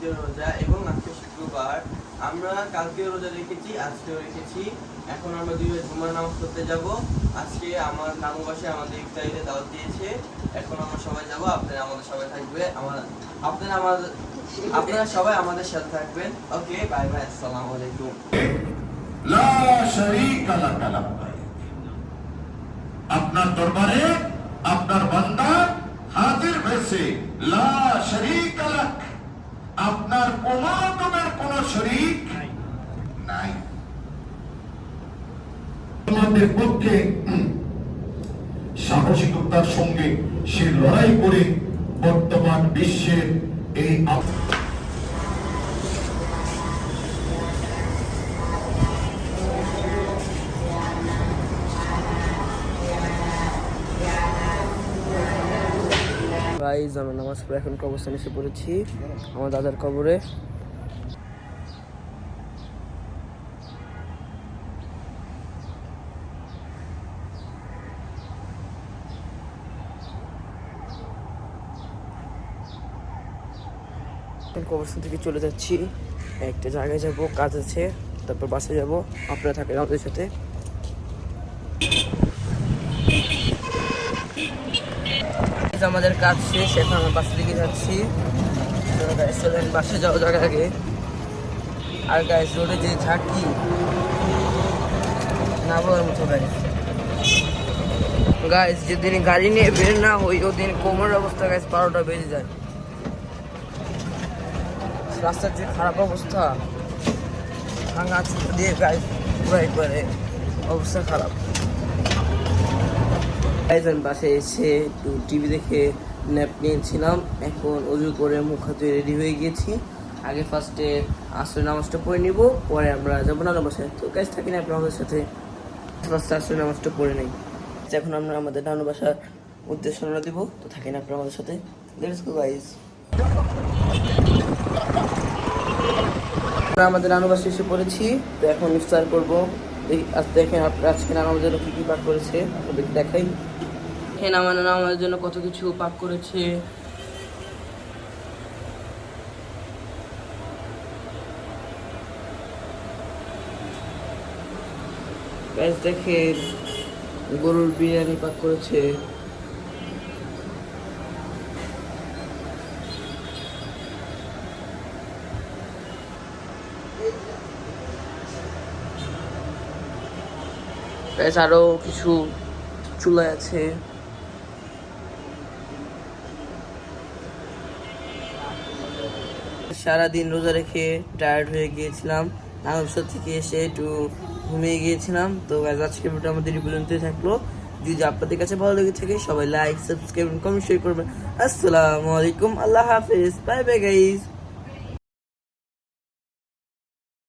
দ্বিতীয় রোজা এবং আজকে শুক্রবার। আমরা কালকেও রোজা রেখেছি, আজকেও রেখেছি। এখন আমরা দুই ভাই জুমার নামাজ পড়তে যাব। আজকে আমার নানু বাসায় আমাদের ইফতারিতে দাওয়াত দিয়েছে। এখন আমরা সবাই যাব, আপনারা আমাদের সবাই থাকবে, আপনারা সবাই আমাদের সাথে থাকবেন। ওকে, বাই বাই, আসসালামু আলাইকুম। লা শারীকা লাকা লাব্বাইক। আপনার দরবারে আপনার বান্দা হাজির হয়েছে। লা শারীকা লাক, আপনার কোনো শরীক নাই। আমাদের পক্ষে সাহসিকতার সঙ্গে সে লড়াই করে বর্তমান বিশ্বের এই গাইজ আমরা নামাজ পড়ে এখন কবরস্থানে এসে পড়েছি আমার দাদার কবরে। কবরস্থান থেকে চলে যাচ্ছি, একটা জায়গায় যাব, কাজ আছে, তারপর বাসে যাব। আপনারা থাকেন আমাদের সাথে। আমাদের কাজ শেষ, এখন আমরা বাসের দিকে যাচ্ছি। বাসে যাওয়া যাওয়ার আগে আর গাইস রোডে যে ঝাঁকি না বলার মতো। গাইস যেদিন গাড়ি নিয়ে বের না হই ওদিন কোমরের অবস্থা গাইস 12টা বেজে যায়। রাস্তার যে খারাপ অবস্থা, ভাঙা চুপ দিয়ে গাইস পুরো একবারে অবস্থা খারাপ। বাসে এসে একটু টিভি দেখে ন্যাপ নিয়েছিলাম। এখন অজু করে মুখ হাত রেডি হয়ে গিয়েছি। আগে ফার্স্টে আসরের নামাজটা পড়ে নিব, পরে আমরা যাবো নানু বাসায়। তো গাইস থাকি না আপনার আমাদের সাথে, ফার্স্টে আসরের নামাজটা পড়ে নেই। এখন আমরা আমাদের নানু বাসার উদ্দেশ্যে রওনা দিব। তো থাকি না আপনার আমাদের সাথে। Let's go guys. আমরা আমাদের নানু বাসায় এসে পড়েছি। তো এখন ইফতার করবো। দেখেন আজকে নানু আমাদের কি কি পাক করেছে আপনাদের দেখাই। দেখেন আমার নানু আমাদের জন্য কত কিছু পাক করেছে। গাইস দেখেন গরুর বিরিয়ানি পাক করেছে। গাইস আরো কিছু চুলায় আছে। সারাদিন রোজা রেখে টায়ার্ড হয়ে গিয়েছিলাম, নামাজ থেকে এসে একটু ঘুমিয়ে গিয়েছিলাম। তো আজকে ভিডিওটা আমাদের এই পর্যন্তই থাকলো। যদি আপনাদের কাছে ভালো লেগে থাকে সবাই লাইক, সাবস্ক্রাইব, কমেন্ট, শেয়ার করবেন। আসসালামু আলাইকুম, আল্লাহ হাফেজ, বাই বাই গাইস।